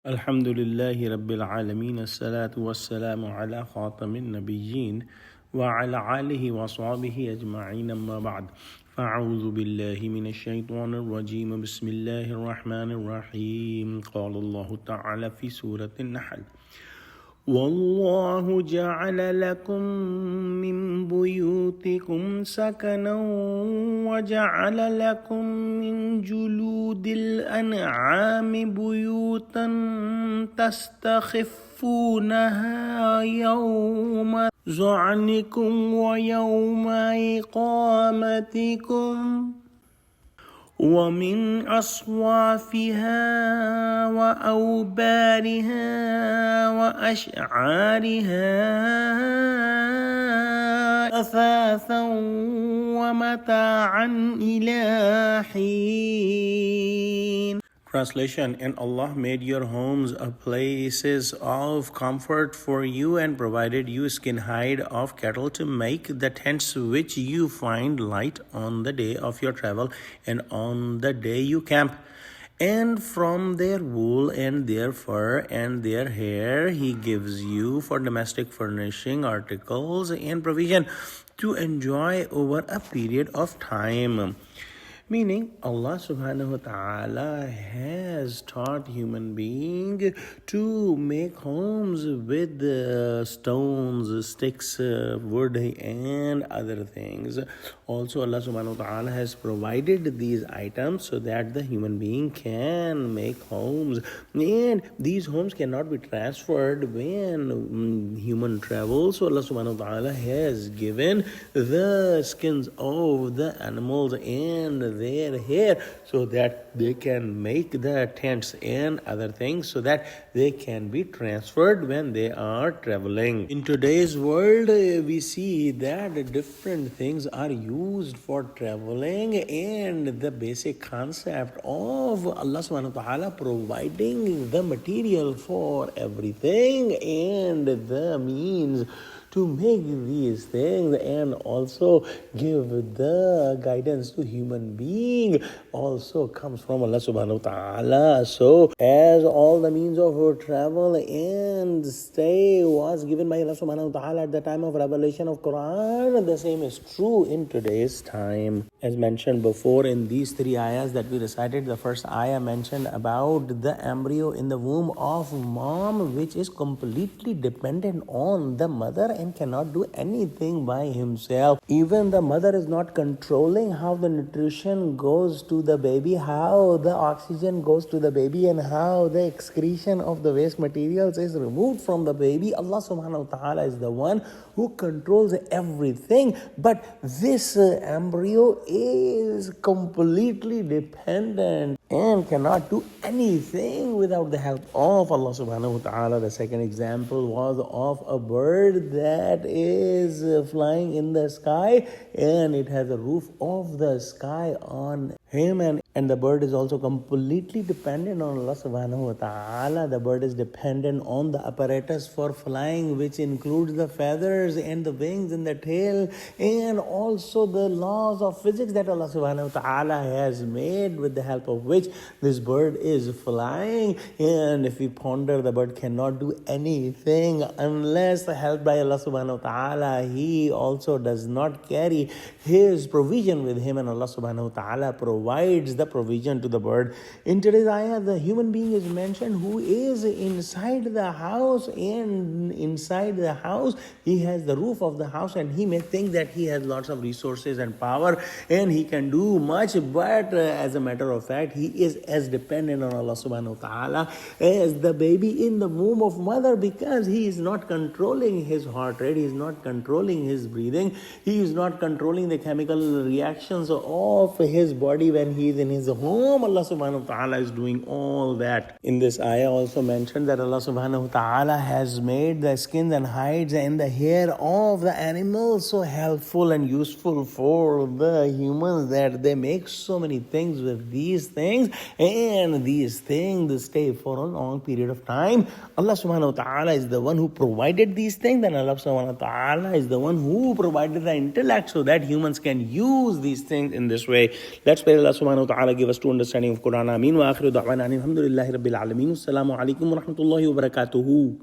الحمد لله رب العالمين الصلاة والسلام على خاتم النبيين وعلى آله وصحبه أجمعين أما بعد فأعوذ بالله من الشيطان الرجيم بسم الله الرحمن الرحيم قال الله تعالى في سورة النحل والله جعل لكم من بيوتكم سكنا وجعل لكم من جلود الأنعام بيوتا تستخفونها يوم ظعنكم ويوم إقامتكم ومن أصوافها وأوبارها وأشعارها أثاثا ومتاعا إلى حين. Translation: And Allah made your homes places of comfort for you and provided you skin hide of cattle to make the tents which you find light on the day of your travel and on the day you camp. And from their wool and their fur and their hair he gives you for domestic furnishing articles and provision to enjoy over a period of time. Meaning, Allah subhanahu wa ta'ala has taught human being to make homes with stones, sticks, wood, and other things. Also, Allah subhanahu wa ta'ala has provided these items so that the human being can make homes. And these homes cannot be transferred when human travels. So Allah subhanahu wa ta'ala has given the skins of the animals and their hair so that they can make the tents and other things so that they can be transferred when they are traveling. In today's world, we see that different things are used for traveling, and the basic concept of Allah subhanahu wa ta'ala providing the material for everything and the means to make these things and also give the guidance to human being also comes from Allah subhanahu wa ta'ala. So as all the means of travel and stay was given by Allah subhanahu wa ta'ala at the time of revelation of Quran, the same is true in today's time. As mentioned before in these three ayahs that we recited, the first ayah mentioned about the embryo in the womb of mom, which is completely dependent on the mother and cannot do anything by himself. Even the mother is not controlling how the nutrition goes to the baby, how the oxygen goes to the baby, and how the excretion of the waste materials is removed from the baby. Allah subhanahu wa ta'ala is the one who controls everything. But this embryo is completely dependent and cannot do anything without the help of Allah subhanahu wa ta'ala. The second example was of a bird that is flying in the sky, and it has a roof of the sky on him, and the bird is also completely dependent on Allah subhanahu wa ta'ala. The bird is dependent on the apparatus for flying, which includes the feathers and the wings and the tail, and also the laws of physics that Allah subhanahu wa ta'ala has made, with the help of which this bird is flying. And if we ponder, the bird cannot do anything unless helped by Allah subhanahu wa ta'ala. He also does not carry his provision with him, and Allah subhanahu wa ta'ala provides the provision to the bird. In today's ayah, the human being is mentioned who is inside the house, and inside the house he has the roof of the house, and he may think that he has lots of resources and power and he can do much, but as a matter of fact, he is as dependent on Allah subhanahu wa ta'ala as the baby in the womb of mother, because he is not controlling his heart rate, he is not controlling his breathing, he is not controlling the chemical reactions of his body when he is in his home. Allah subhanahu wa ta'ala is doing all that. In this ayah also mentioned that Allah subhanahu wa ta'ala has made the skins and hides and the hair of the animals so helpful and useful for the humans that they make so many things with these things, and these things stay for a long period of time. Allah subhanahu wa ta'ala is the one who provided these things, and Allah subhanahu wa ta'ala is the one who provided the intellect so that humans can use these things in this way. Let's pray Allah subhanahu wa ta'ala give us true understanding of Quran. Ameen wa akhiru da'wana alhamdulillahi rabbil alameen. Assalamu alaikum wa rahmatullahi wa barakatuhu.